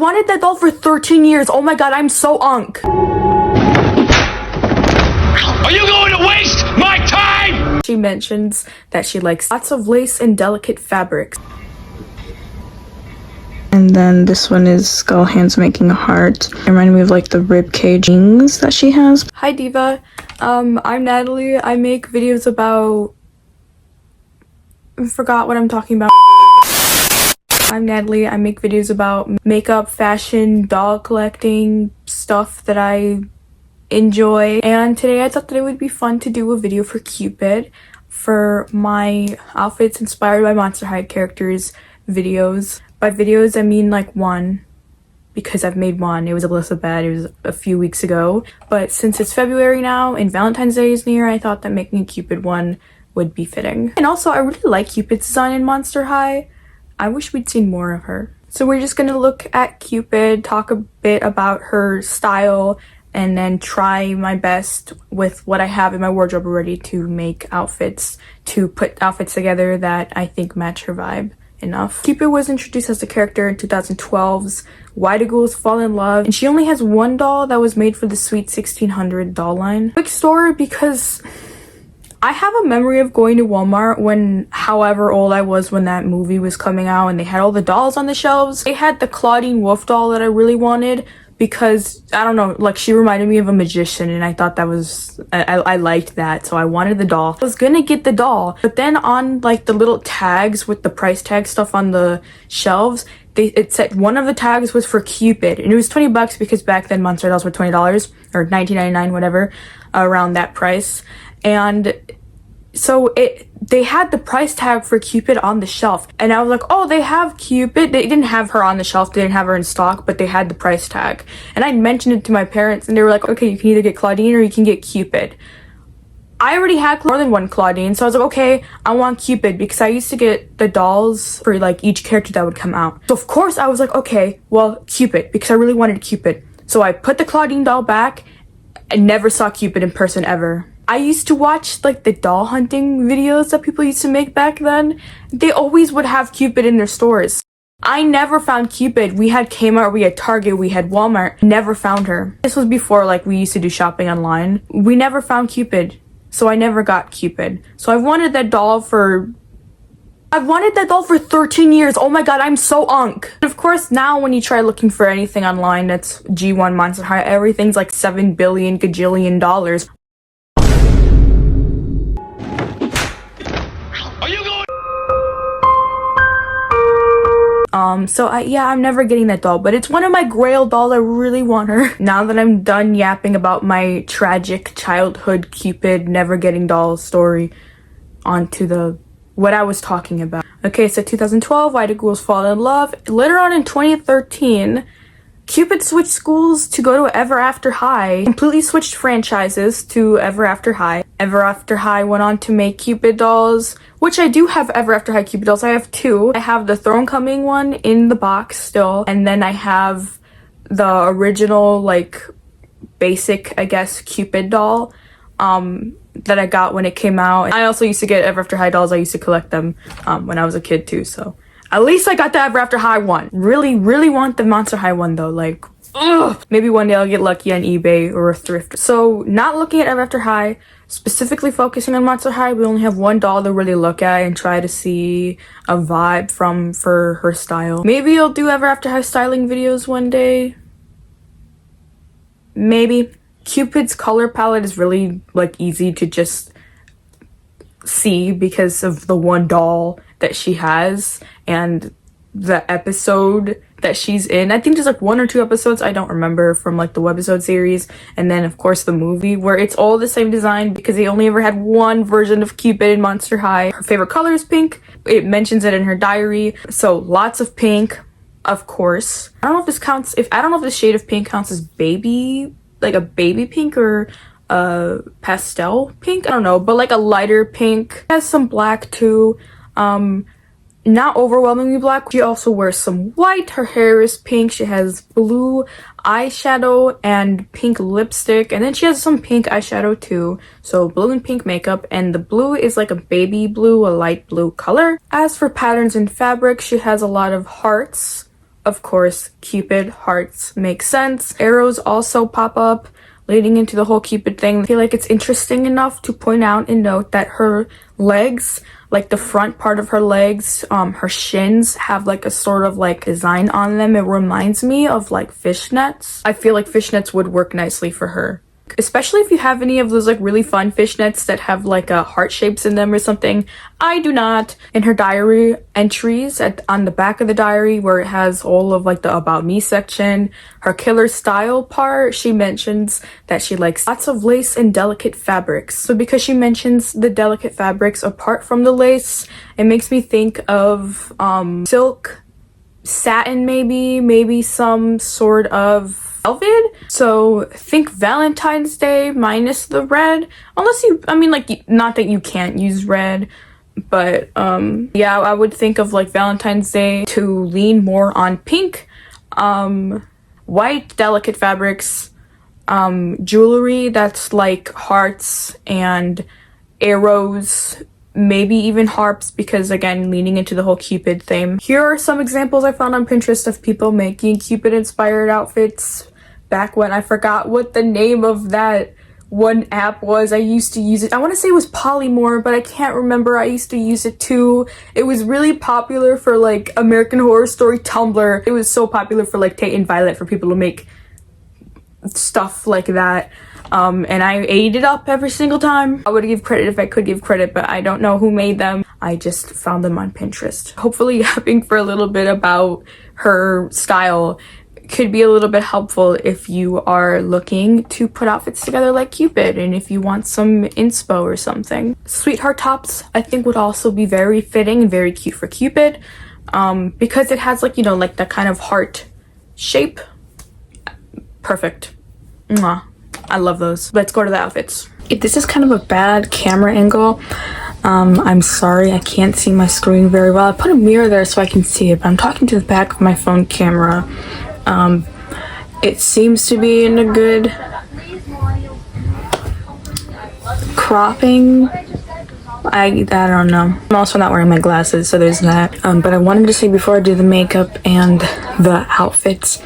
Wanted that doll for 13 years. Oh my god, I'm so unk. Are you going to waste my time? She mentions that she likes lots of lace and delicate fabrics. And then this one is skull hands making a heart. It reminded me of like the rib cage wings that she has. Hi Diva, I'm Natalie. I make videos about... I forgot what I'm talking about. I'm Natalie. I make videos about makeup, fashion, doll collecting, stuff that I enjoy. And today I thought that it would be fun to do a video for Cupid for my outfits inspired by Monster High characters videos. By videos, I mean like one, because I've made one. It was Elizabeth. It was a few weeks ago. But since it's February now and Valentine's Day is near, I thought that making a Cupid one would be fitting. And also, I really like Cupid's design in Monster High. I wish we'd seen more of her. So we're just gonna look at Cupid, talk a bit about her style, and then try my best with what I have in my wardrobe already to make outfits, to put outfits together that I think match her vibe enough. Cupid was introduced as a character in 2012's Why Do Ghouls Fall in Love, and she only has one doll that was made for the Sweet 1600 doll line. Quick story, because I have a memory of going to Walmart when, however old I was when that movie was coming out, and they had all the dolls on the shelves. They had the Claudine Wolf doll that I really wanted because, I don't know, like she reminded me of a magician, and I thought that was, I liked that, so I wanted the doll. I was gonna get the doll, but then on like the little tags with the price tag stuff on the shelves, it said one of the tags was for Cupid, and it was 20 bucks because back then monster dolls were $20 or $19.99, whatever, around that price. And so they had the price tag for Cupid on the shelf, and I was like, oh, they have Cupid. They didn't have her on the shelf, they didn't have her in stock, but they had the price tag. And I mentioned it to my parents, and they were like, okay, you can either get Claudine or you can get Cupid. I already had more than one Claudine, so I was like, okay, I want Cupid, because I used to get the dolls for like each character that would come out. So of course I was like, okay, well, Cupid, because I really wanted Cupid. So I put the Claudine doll back and never saw Cupid in person ever. I used to watch like the doll hunting videos that people used to make back then. They always would have Cupid in their stores. I never found Cupid. We had Kmart, we had Target, we had Walmart. Never found her. This was before like we used to do shopping online. We never found Cupid, so I never got Cupid. So I've wanted that doll for 13 years. Oh my god, I'm so unk. Of course, now when you try looking for anything online that's G1 Monster High, everything's like 7 billion gajillion dollars. Yeah, I'm never getting that doll, but it's one of my grail dolls. I really want her. Now that I'm done yapping about my tragic childhood Cupid never getting doll story, onto what I was talking about. Okay, so 2012, Why Do Ghouls Fall in Love? Later on in 2013, Cupid switched schools to go to Ever After High, completely switched franchises to Ever After High. Ever After High went on to make Cupid dolls, which I do have Ever After High Cupid dolls. I have two. I have the Throne Coming one in the box still, and then I have the original, like, basic, I guess, Cupid doll that I got when it came out. I also used to get Ever After High dolls. I used to collect them when I was a kid too, so at least I got the Ever After High one. Really, really want the Monster High one though, like, ugh. Maybe one day I'll get lucky on eBay or a thrift. So not looking at Ever After High, specifically focusing on Monster High, we only have one doll to really look at and try to see a vibe for her style. Maybe I'll do Ever After High styling videos one day. Maybe. Cupid's color palette is really like easy to just see because of the one doll that she has and the episode that she's in. I think there's like 1 or 2 episodes, I don't remember, from like the webisode series, and then of course the movie where it's all the same design because they only ever had one version of Cupid in Monster High. Her favorite color is pink. It mentions it in her diary, so lots of pink, of course. I don't know if this counts, I don't know if the shade of pink counts as baby, like a baby pink or pastel pink, I don't know, but like a lighter pink. It has some black too, not overwhelmingly black. She also wears some white. Her hair is pink. She has blue eyeshadow and pink lipstick, and then she has some pink eyeshadow too, so blue and pink makeup, and the blue is like a baby blue, a light blue color. As for patterns and fabric, she has a lot of hearts Of course, Cupid, hearts make sense. Arrows also pop up, leading into the whole Cupid thing. I feel like it's interesting enough to point out and note that her legs, like the front part of her legs, her shins have like a sort of like design on them. It reminds me of like fishnets. I feel like fishnets would work nicely for her. Especially if you have any of those like really fun fishnets that have like heart shapes in them or something. I do not. In her diary entries on the back of the diary where it has all of like the about me section, her killer style part, she mentions that she likes lots of lace and delicate fabrics. So because she mentions the delicate fabrics apart from the lace, it makes me think of silk, satin, maybe some sort of velvet. So think Valentine's Day minus the red, unless you, I mean, like, not that you can't use red, but yeah, I would think of like Valentine's Day to lean more on pink, white delicate fabrics, jewelry that's like hearts and arrows, maybe even harps, because again, leaning into the whole Cupid theme. Here are some examples I found on Pinterest of people making Cupid inspired outfits back when. I forgot what the name of that one app was. I used to use it. I want to say it was Polymore, but I can't remember. I used to use it too. It was really popular for like American Horror Story Tumblr. It was so popular for like Tate and Violet, for people to make stuff like that. And I ate it up every single time. I would give credit if I could give credit, but I don't know who made them. I just found them on Pinterest. Hopefully yapping for a little bit about her style could be a little bit helpful if you are looking to put outfits together like Cupid, and if you want some inspo or something. Sweetheart tops I think would also be very fitting and very cute for Cupid, because it has like, you know, like that kind of heart shape. Perfect. Mwah. I love those. Let's go to the outfits. This is kind of a bad camera angle. I'm sorry, I can't see my screen very well. I put a mirror there so I can see it, but I'm talking to the back of my phone camera. It seems to be in a good cropping. I don't know. I'm also not wearing my glasses, so there's that. But I wanted to say before I do the makeup and the outfits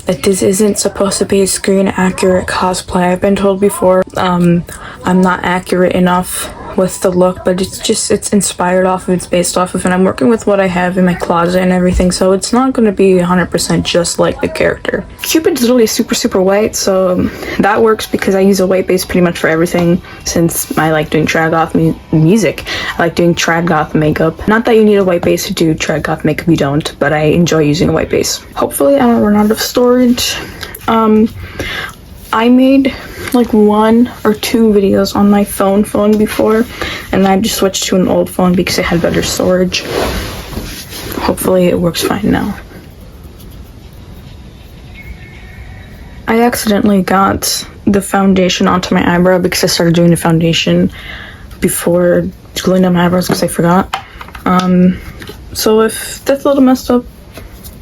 that this isn't supposed to be a screen accurate cosplay. I've been told before I'm not accurate enough with the look, but it's inspired off of, it's based off of, and I'm working with what I have in my closet and everything, so it's not going to be 100% just like the character. Cupid's literally super white, so that works because I use a white base pretty much for everything, since I like doing trad goth music. I like doing trad goth makeup. Not that you need a white base to do trad goth makeup, you don't, but I enjoy using a white base. Hopefully I don't run out of storage. I made like 1 or 2 videos on my phone before, and I just switched to an old phone because it had better storage. Hopefully it works fine now. I accidentally got the foundation onto my eyebrow because I started doing the foundation before gluing down my eyebrows because I forgot. So if that's a little messed up,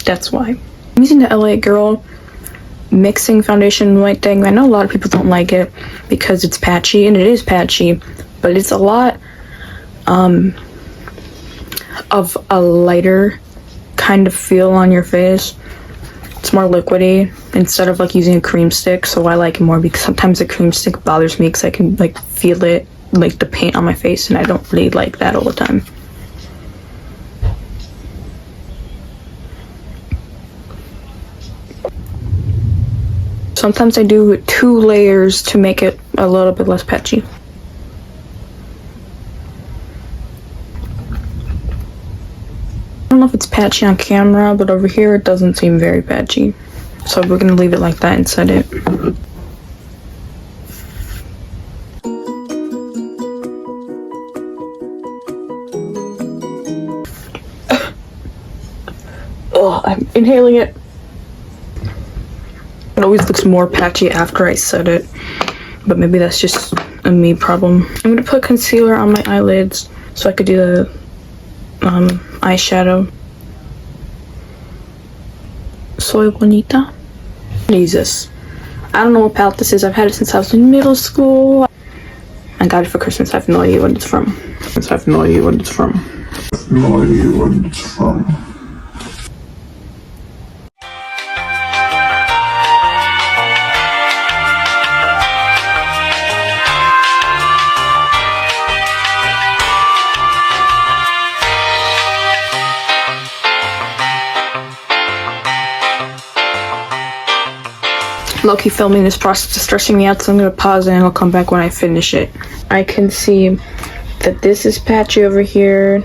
that's why. I'm using the LA Girl mixing foundation white thing. I know a lot of people don't like it because it's patchy, and it is patchy, but it's a lot of a lighter kind of feel on your face. It's more liquidy instead of like using a cream stick, so I like it more because sometimes a cream stick bothers me because I can like feel it, like the paint on my face, and I don't really like that all the time. Sometimes I do 2 layers to make it a little bit less patchy. I don't know if it's patchy on camera, but over here it doesn't seem very patchy. So we're gonna leave it like that and set it. Oh, I'm inhaling it. It always looks more patchy after I set it, but maybe that's just a me problem. I'm gonna put concealer on my eyelids so I could do the eyeshadow. Soy Bonita. I'm gonna use this. I don't know what palette this is. I've had it since I was in middle school. I got it for Christmas. I have no idea what it's from. I have no idea what it's from. low-key filming this process is stressing me out, so I'm gonna pause it and I'll come back when I finish it. I can see that this is patchy over here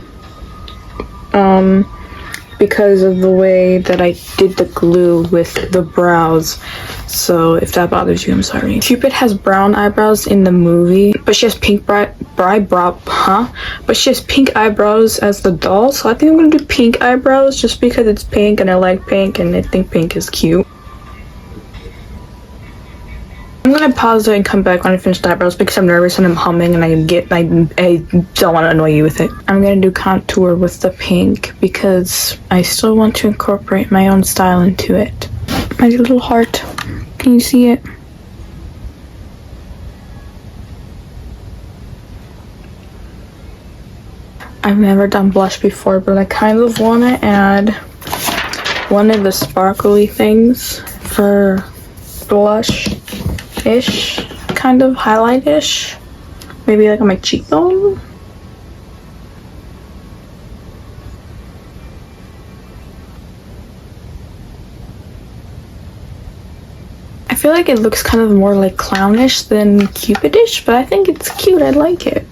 because of the way that I did the glue with the brows. So if that bothers you, I'm sorry. Cupid has brown eyebrows in the movie, but she has pink but she has pink eyebrows as the doll. So I think I'm gonna do pink eyebrows just because it's pink and I like pink and I think pink is cute. I'm gonna pause it and come back when I finish the eyebrows because I'm nervous and I'm humming and I don't want to annoy you with it. I'm gonna do contour with the pink because I still want to incorporate my own style into it. My little heart. Can you see it? I've never done blush before, but I kind of want to add one of the sparkly things for blush-ish, kind of highlight-ish. Maybe like on my cheekbone. I feel like it looks kind of more like clownish than Cupidish, but I think it's cute. I like it.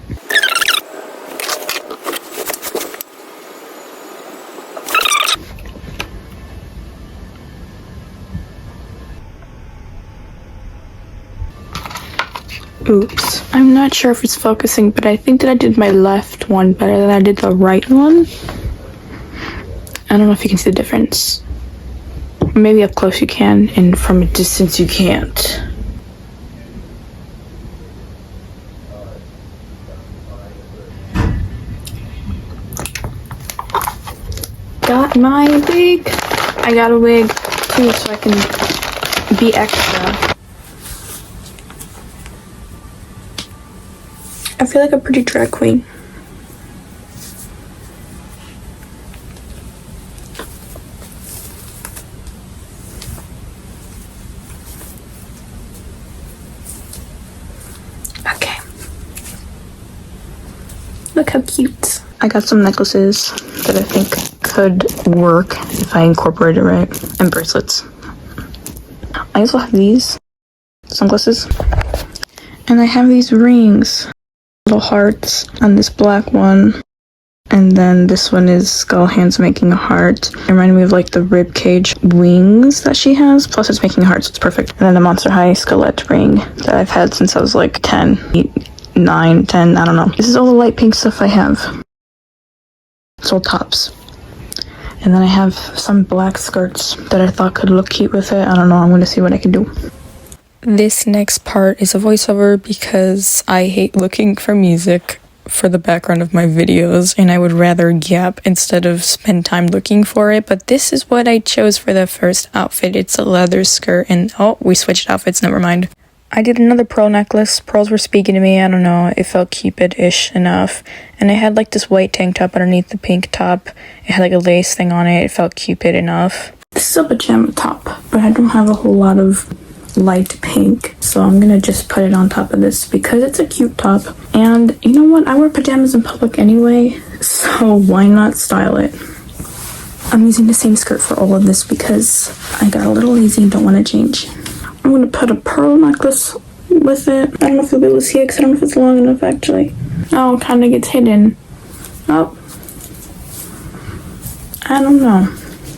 Oops. I'm not sure if it's focusing, but I think that I did my left one better than I did the right one. I don't know if you can see the difference. Maybe up close you can, and from a distance you can't. Got my wig. I got a wig too, so I can be extra. I feel like a pretty drag queen. Okay. Look how cute. I got some necklaces that I think could work if I incorporate it right. And bracelets. I also have these sunglasses. And I have these rings. Little hearts on this black one, and then this one is skull hands making a heart. It reminded me of like the rib cage wings that she has, plus it's making hearts. It's perfect. And then the Monster High skelet ring that I've had since I was like 10, 9, 10, I don't know. This is all the light pink stuff I have. It's all tops. And then I have some black skirts that I thought could look cute with it. I don't know, I'm gonna see what I can do. This next part is a voiceover because I hate looking for music for the background of my videos and I would rather yap instead of spend time looking for it, but this is what I chose for the first outfit. It's a leather skirt and oh, we switched outfits, never mind. I did another pearl necklace. Pearls were speaking to me, I don't know, it felt Cupid-ish enough. And I had like this white tank top underneath the pink top. It had like a lace thing on it, it felt Cupid enough. This is a pajama top, but I don't have a whole lot of light pink, so I'm gonna just put it on top of this because it's a cute top. And you know what, I wear pajamas in public anyway, so why not style it? I'm using the same skirt for all of this because I got a little lazy and don't want to change. I'm gonna put a pearl necklace with it. I don't know if you'll be able to see it because I don't know if it's long enough actually. Oh, it kind of gets hidden. Oh, I don't know.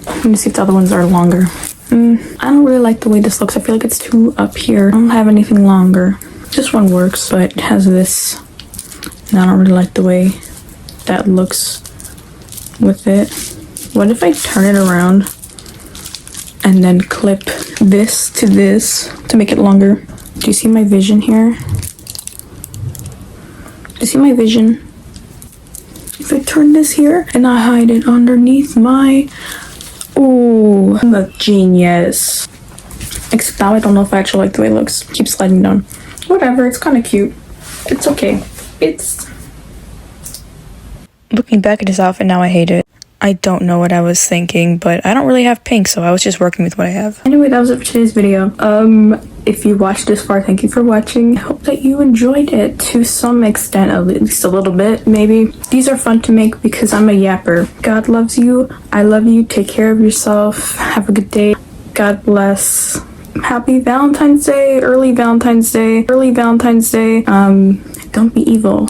I'm gonna see if the other ones are longer. I don't really like the way this looks. I feel like it's too up here. I don't have anything longer. This one works, but it has this. And I don't really like the way that looks with it. What if I turn it around and then clip this to make it longer? Do you see my vision here? Do you see my vision? If I turn this here and I hide it underneath my... Ooh, I'm a genius. Except now I don't know if I actually like the way it looks. Keep sliding down. Whatever, it's kind of cute. It's okay. It's... Looking back at this outfit now, I hate it. I don't know what I was thinking, but I don't really have pink, so I was just working with what I have. Anyway, that was it for today's video. If you watched this far, thank you for watching. I hope that you enjoyed it to some extent, at least a little bit, maybe. These are fun to make because I'm a yapper. God loves you. I love you. Take care of yourself. Have a good day. God bless. Happy Valentine's Day, early Valentine's Day, early Valentine's Day. Don't be evil.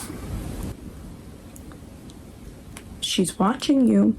She's watching you.